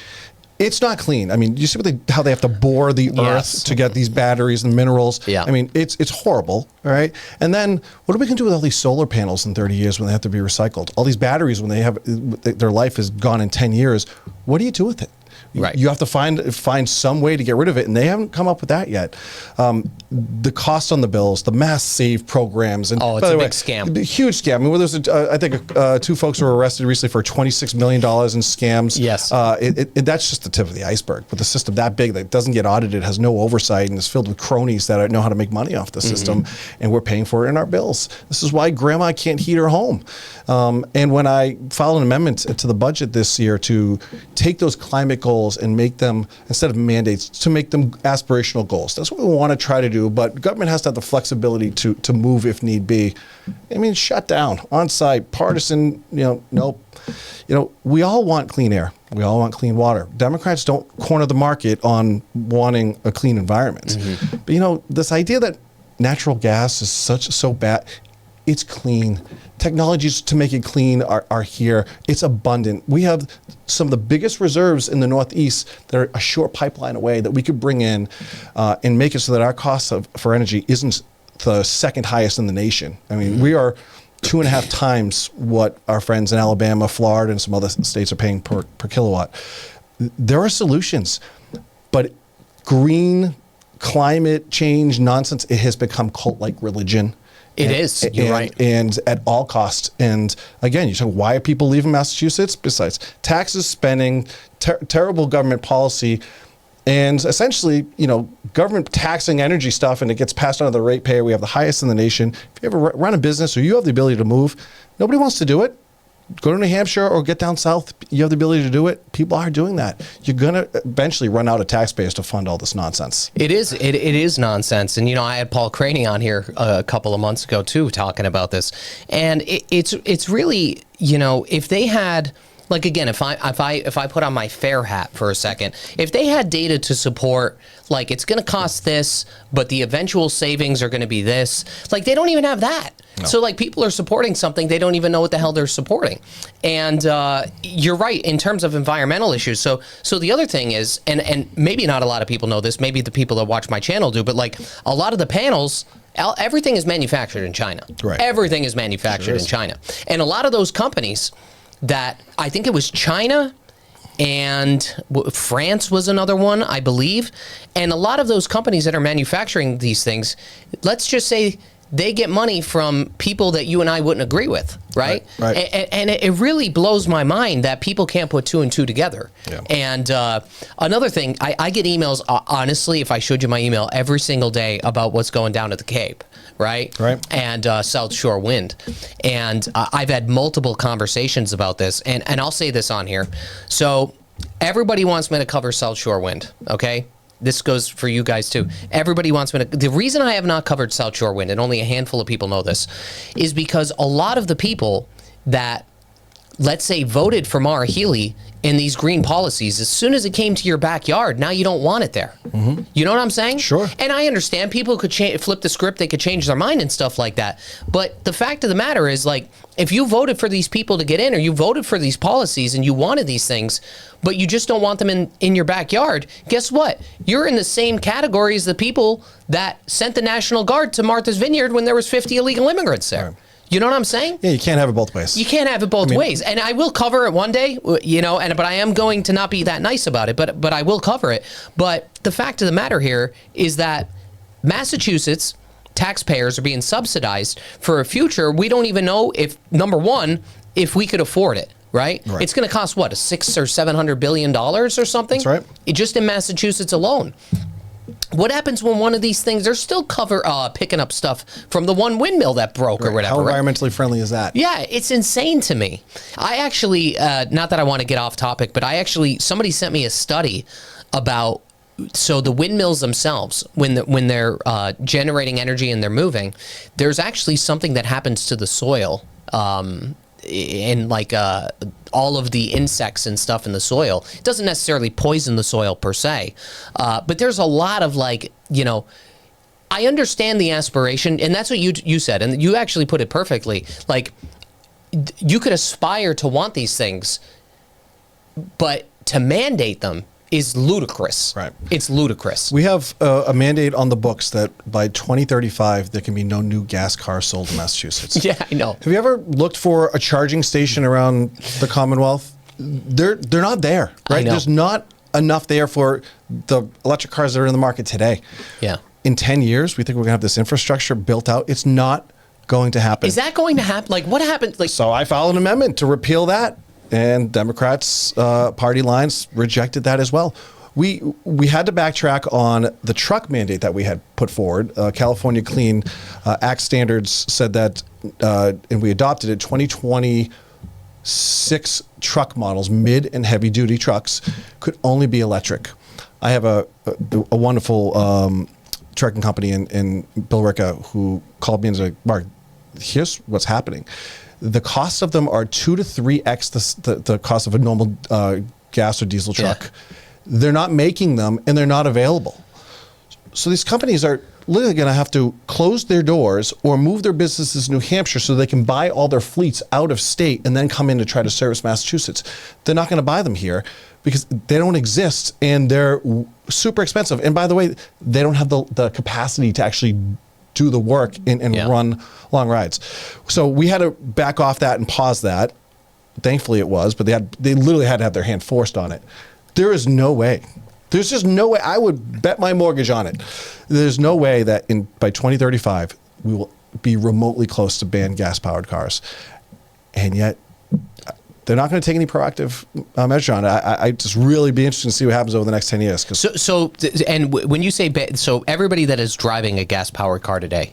Speaker 2: it's not clean. I mean, you see how they have to bore the earth to get these batteries and minerals?
Speaker 1: Yeah.
Speaker 2: I mean, it's horrible, all right? And then what are we going to do with all these solar panels in 30 years when they have to be recycled? All these batteries when their life is gone in 10 years, what do you do with it?
Speaker 1: Right.
Speaker 2: You have to find some way to get rid of it, and they haven't come up with that yet. The cost on the bills, the mass save programs, and
Speaker 1: it's a big scam,
Speaker 2: a huge scam. I mean, there's I think two folks were arrested recently for $26 million in scams.
Speaker 1: Yes,
Speaker 2: that's just the tip of the iceberg. But the system that big that doesn't get audited, has no oversight, and is filled with cronies that know how to make money off the system, and we're paying for it in our bills. This is why Grandma can't heat her home. And when I filed an amendment to the budget this year to take those climate goals and make them, instead of mandates, to make them aspirational goals. That's what we want to try to do, but government has to have the flexibility to move if need be. I mean, shut down, on-site, partisan, nope. We all want clean air. We all want clean water. Democrats don't corner the market on wanting a clean environment. But, this idea that natural gas is so bad, It's clean. Technologies to make it clean are here. It's abundant. We have some of the biggest reserves in the Northeast that are a short pipeline away that we could bring in and make it so that our cost for energy isn't the second highest in the nation. I mean, we are 2.5 times what our friends in Alabama, Florida, and some other states are paying per kilowatt. There are solutions, but green climate change nonsense, it has become cult-like religion.
Speaker 1: It is. You're right.
Speaker 2: And at all costs. And again, you say, why are people leaving Massachusetts? Besides taxes, spending, terrible government policy, and essentially, government taxing energy stuff, and it gets passed on to the ratepayer. We have the highest in the nation. If you ever run a business or you have the ability to move, nobody wants to do it. Go to New Hampshire or get down south. You have the ability to do it. People are doing that. You're going to eventually run out of taxpayers to fund all this nonsense.
Speaker 1: It is nonsense. And, I had Paul Craney on here a couple of months ago, too, talking about this. And it's really, if they had... Like, again, if I put on my fair hat for a second, if they had data to support, like, it's going to cost this, but the eventual savings are going to be this, like, they don't even have that. No. So, like, people are supporting something, they don't even know what the hell they're supporting. And you're right, in terms of environmental issues. So the other thing is, and maybe not a lot of people know this, maybe the people that watch my channel do, but, like, a lot of the panels... Everything is manufactured in China. Right. Everything is manufactured in China. And a lot of those companies... that I think it was China and France was another one, I believe. And a lot of those companies that are manufacturing these things, let's just say they get money from people that you and I wouldn't agree with, right?
Speaker 2: Right.
Speaker 1: And it really blows my mind that people can't put two and two together. Yeah. And another thing, I get emails, honestly, if I showed you my email, every single day about what's going down at the Cape. Right? And South Shore Wind. And I've had multiple conversations about this, and I'll say this on here. So everybody wants me to cover South Shore Wind, okay? This goes for you guys too. Everybody wants me to... The reason I have not covered South Shore Wind, and only a handful of people know this, is because a lot of the people that, let's say, voted for Maura Healey in these green policies, as soon as it came to your backyard, now you don't want it there. Mm-hmm. You know what I'm saying?
Speaker 2: Sure.
Speaker 1: And I understand people could flip the script, they could change their mind and stuff like that. But the fact of the matter is, like, if you voted for these people to get in, or you voted for these policies and you wanted these things, but you just don't want them in your backyard, guess what? You're in the same category as the people that sent the National Guard to Martha's Vineyard when there was 50 illegal immigrants there. Right. You know what I'm saying?
Speaker 2: Yeah, you can't have it both ways.
Speaker 1: You can't have it both ways. And I will cover it one day, but I am going to not be that nice about it, but I will cover it. But the fact of the matter here is that Massachusetts taxpayers are being subsidized for a future we don't even know if, number one, if we could afford it. Right? It's going to cost, what, $600 or $700 billion or something?
Speaker 2: That's right.
Speaker 1: Just in Massachusetts alone. What happens when one of these things, they're still picking up stuff from the one windmill that broke or whatever.
Speaker 2: How environmentally friendly is that?
Speaker 1: Yeah, it's insane to me. I actually, not that I want to get off topic, but somebody sent me a study about, so the windmills themselves, when they're generating energy and they're moving, there's actually something that happens to the soil, in like all of the insects and stuff in the soil. It doesn't necessarily poison the soil per se, but there's a lot of, like, I understand the aspiration, and that's what you said, and you actually put it perfectly. Like, you could aspire to want these things, but to mandate them is ludicrous.
Speaker 2: Right.
Speaker 1: It's ludicrous.
Speaker 2: We have a mandate on the books that by 2035 there can be no new gas cars sold in Massachusetts.
Speaker 1: Yeah, I know.
Speaker 2: Have you ever looked for a charging station around the Commonwealth? They're not there, right? There's not enough there for the electric cars that are in the market today.
Speaker 1: Yeah.
Speaker 2: In 10 years, we think we're going to have this infrastructure built out. It's not going to happen.
Speaker 1: Is that going to happen? Like, what happened? Like,
Speaker 2: so I filed an amendment to repeal that. And Democrats' party lines rejected that as well. We had to backtrack on the truck mandate that we had put forward. California Clean Act standards said that, and we adopted it, 2026 truck models, mid and heavy duty trucks, could only be electric. I have a wonderful trucking company in Billerica who called me and said, Mark, here's what's happening. The costs of them are 2 to 3x the cost of a normal gas or diesel truck. Yeah. They're not making them, and they're not available. So these companies are literally going to have to close their doors or move their businesses to New Hampshire so they can buy all their fleets out of state and then come in to try to service Massachusetts. They're not going to buy them here because they don't exist and they're super expensive. And by the way, they don't have the capacity to actually do the work and run long rides. So we had to back off that and pause that. Thankfully it was, but they literally had to have their hand forced on it. There is no way. There's just no way. I would bet my mortgage on it. There's no way that by 2035 we will be remotely close to ban gas-powered cars, and yet they're not going to take any proactive measure on it. I just really be interested to see what happens over the next 10 years.
Speaker 1: When you say so, everybody that is driving a gas-powered car today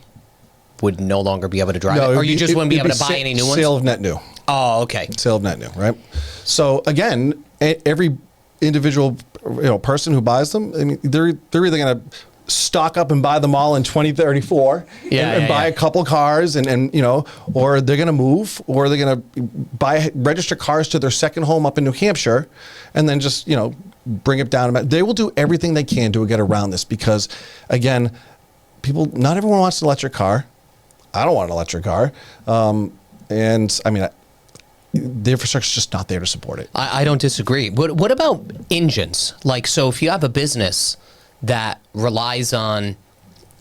Speaker 1: would no longer be able to drive it, or you just wouldn't be able to buy any new ones?
Speaker 2: Sale of net new.
Speaker 1: Oh, okay.
Speaker 2: Sale of net new, right? So again, every individual person who buys them, I mean, they're either going to stock up and buy them all in 2034 and buy a couple cars and or they're going to move, or they're going to register cars to their second home up in New Hampshire and then just, bring it down. They will do everything they can to get around this because, again, not everyone wants an electric car. I don't want an electric car. And I mean, the infrastructure is just not there to support it.
Speaker 1: I don't disagree. What about engines? Like, so if you have a business that relies on,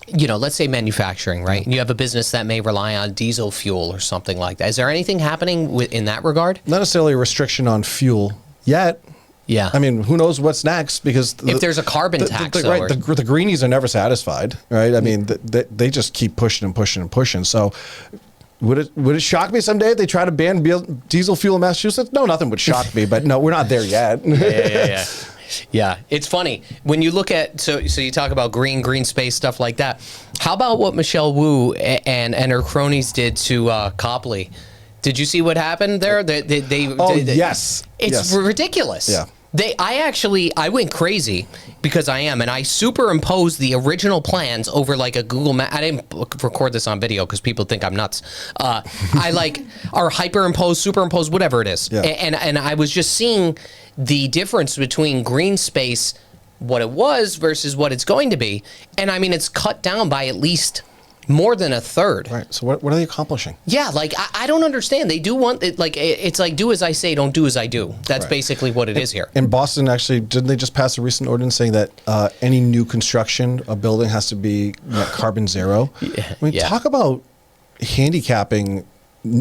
Speaker 1: let's say manufacturing, right? And you have a business that may rely on diesel fuel or something like that. Is there anything happening in that regard?
Speaker 2: Not necessarily a restriction on fuel yet.
Speaker 1: Yeah.
Speaker 2: I mean, who knows what's next? Because
Speaker 1: if there's a carbon tax,
Speaker 2: the greenies are never satisfied, right? I mean, they just keep pushing and pushing and pushing. So would it shock me someday if they try to ban diesel fuel in Massachusetts? No, nothing would shock me, but no, we're not there yet.
Speaker 1: Yeah. Yeah, it's funny when you look at so you talk about green space, stuff like that. How about what Michelle Wu and her cronies did to Copley? Did you see what happened there?
Speaker 2: Yes,
Speaker 1: it's ridiculous.
Speaker 2: Yeah.
Speaker 1: I went crazy because and I superimposed the original plans over like a Google map. I didn't record this on video because people think I'm nuts. Superimpose, whatever it is. Yeah. And I was just seeing the difference between green space, what it was versus what it's going to be. And I mean, it's cut down by at least more than a third.
Speaker 2: Right. So what are they accomplishing?
Speaker 1: Yeah, like I don't understand. They do want it, like it's like do as I say, don't do as I do. That's basically what it is here.
Speaker 2: In Boston, actually, didn't they just pass a recent ordinance saying that any new construction, a building has to be carbon zero? I mean, talk about handicapping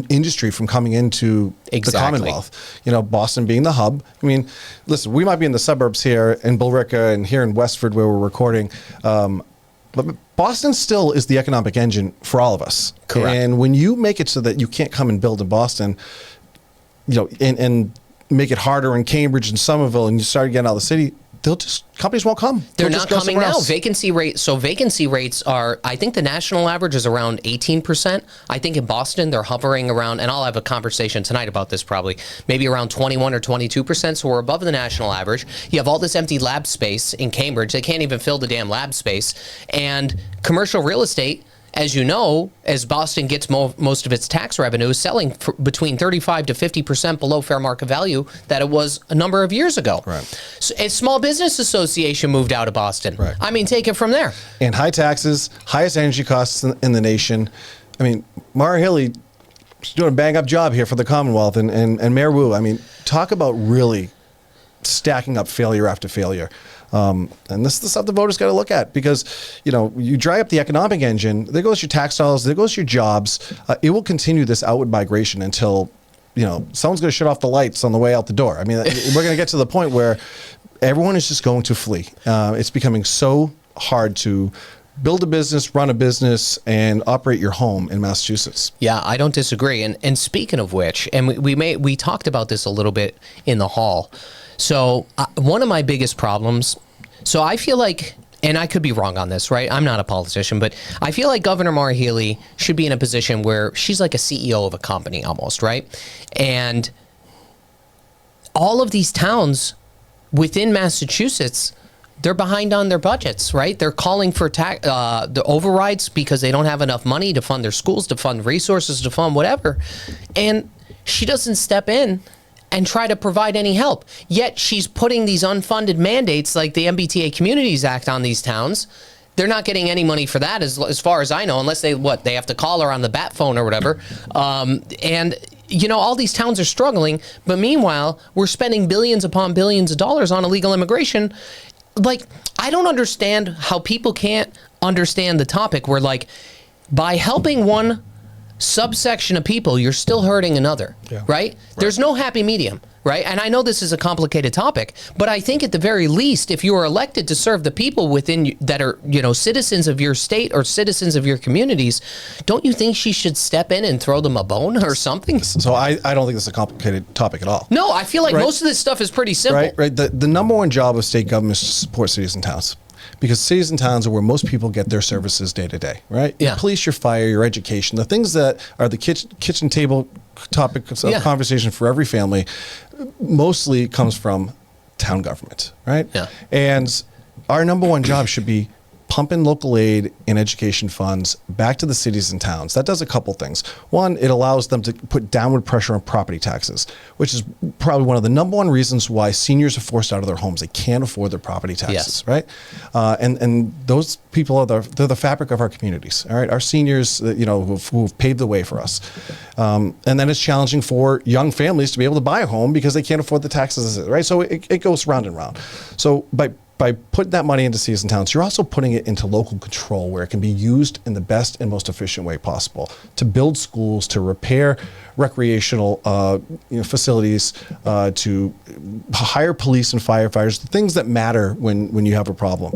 Speaker 2: industry from coming into the Commonwealth. Boston being the hub. I mean, listen, we might be in the suburbs here in Billerica and here in Westford where we're recording, but Boston still is the economic engine for all of us.
Speaker 1: Correct.
Speaker 2: And when you make it so that you can't come and build in Boston, and make it harder in Cambridge and Somerville, and you start getting out of the city, companies won't come.
Speaker 1: They're not coming now. Vacancy rates are, I think the national average is around 18%. I think in Boston they're hovering around, and I'll have a conversation tonight about this probably, maybe around 21 or 22%. So we're above the national average. You have all this empty lab space in Cambridge. They can't even fill the damn lab space. And commercial real estate, as you know, as Boston gets most of its tax revenue, is selling between 35 to 50% below fair market value that it was a number of years ago.
Speaker 2: Right.
Speaker 1: So a small business association moved out of Boston.
Speaker 2: Right.
Speaker 1: I mean, take it from there.
Speaker 2: And high taxes, highest energy costs in the nation. I mean, Mara Haley is doing a bang-up job here for the Commonwealth, and Mayor Wu. I mean, talk about really stacking up failure after failure. And this is the stuff the voters got to look at because, you dry up the economic engine, there goes your tax dollars, there goes your jobs. It will continue this outward migration until, someone's going to shut off the lights on the way out the door. I mean, we're going to get to the point where everyone is just going to flee. It's becoming so hard to build a business, run a business, and operate your home in Massachusetts.
Speaker 1: Yeah, I don't disagree. And speaking of which, and we talked about this a little bit in the hall. So one of my biggest problems, so I feel like, and I could be wrong on this, right? I'm not a politician, but I feel like Governor Mara Haley should be in a position where she's like a CEO of a company almost, right? And all of these towns within Massachusetts, they're behind on their budgets, right? They're calling for the overrides because they don't have enough money to fund their schools, to fund resources, to fund whatever. And she doesn't step in and try to provide any help. Yet she's putting these unfunded mandates like the MBTA Communities Act on these towns They're not getting any money for that, as far as I know, unless they have to call her on the bat phone or whatever. And you know, all these towns are struggling, but meanwhile, we're spending billions upon billions of dollars on illegal immigration. Like, I don't understand how people can't understand the topic where, like, by helping one subsection of people, you're still hurting another, right? There's no happy medium, right? And I know this is a complicated topic, but I think at the very least, if you are elected to serve the people within that are, you know, citizens of your state or citizens of your communities, don't you think she should step in and throw them a bone or something?
Speaker 2: So I don't think this is a complicated topic at all.
Speaker 1: No, I feel like most of this stuff is pretty simple.
Speaker 2: Right. The number one job of state government is to support cities and towns. Because cities and towns are where most people get their services day to day, right?
Speaker 1: Yeah.
Speaker 2: Your police, your fire, your education, the things that are the kitchen table topics of conversation for every family, mostly comes from town government, right?
Speaker 1: Yeah.
Speaker 2: And our number one job should be pumping local aid and education funds back to the cities and towns. That does a couple things. One, it allows them to put downward pressure on property taxes, which is probably one of the number one reasons why seniors are forced out of their homes. They can't afford their property taxes, right? And those people are they're the fabric of our communities. All right, our seniors, you know, who've paved the way for us. And then it's challenging for young families to be able to buy a home because they can't afford the taxes, right? So it goes round and round. So by putting that money into cities and towns, you're also putting it into local control where it can be used in the best and most efficient way possible to build schools, to repair recreational facilities, to hire police and firefighters, the things that matter when you have a problem.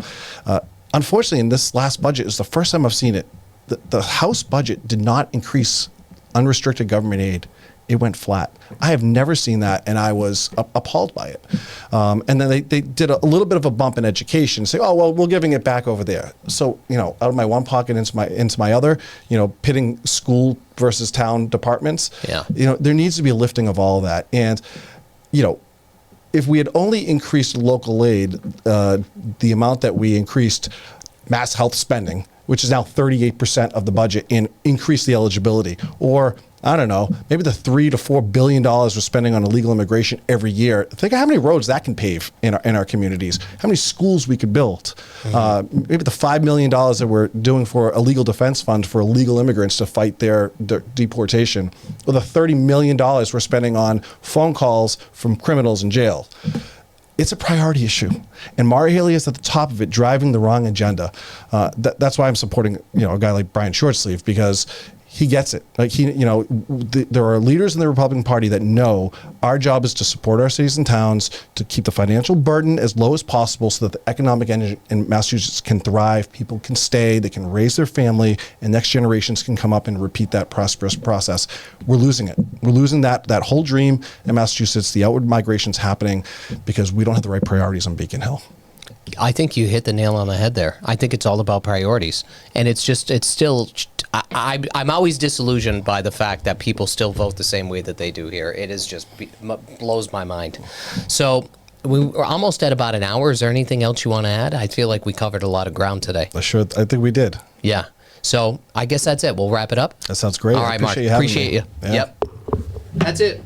Speaker 2: Unfortunately, in this last budget, it's the first time I've seen it. The House budget did not increase unrestricted government aid. It went flat. I have never seen that, and I was appalled by it. And then they did a little bit of a bump in education, say, oh, well, we're giving it back over there. So, you know, out of my one pocket into my other, you know, pitting school versus town departments.
Speaker 1: Yeah.
Speaker 2: You know, there needs to be a lifting of all of that. And, you know, if we had only increased local aid, the amount that we increased mass health spending, which is now 38% of the budget, and increase the eligibility, or I don't know, maybe the $3 to $4 billion we're spending on illegal immigration every year. Think of how many roads that can pave in our communities, how many schools we could build. Maybe the $5 million that we're doing for a legal defense fund for illegal immigrants to fight their deportation, or the $30 million we're spending on phone calls from criminals in jail. It's a priority issue, and Maura Healey is at the top of it, driving the wrong agenda. That's why I'm supporting, you know, a guy like Brian Shortsleeve, because he gets it. Like there are leaders in the Republican Party that know our job is to support our cities and towns, to keep the financial burden as low as possible so that the economic engine in Massachusetts can thrive, people can stay, they can raise their family, and next generations can come up and repeat that prosperous process. We're losing it. We're losing that whole dream in Massachusetts. The outward migration's happening because we don't have the right priorities on Beacon Hill.
Speaker 1: I think you hit the nail on the head there. I think it's all about priorities. And it's still, I'm always disillusioned by the fact that people still vote the same way that they do here. It is just blows my mind. So we're almost at about an hour. Is there anything else you want to add? I feel like we covered a lot of ground today.
Speaker 2: I think we did.
Speaker 1: Yeah. So I guess that's it. We'll wrap it up.
Speaker 2: That sounds great.
Speaker 1: All right, Mark. Appreciate you.
Speaker 2: Yeah.
Speaker 1: Yep. That's it.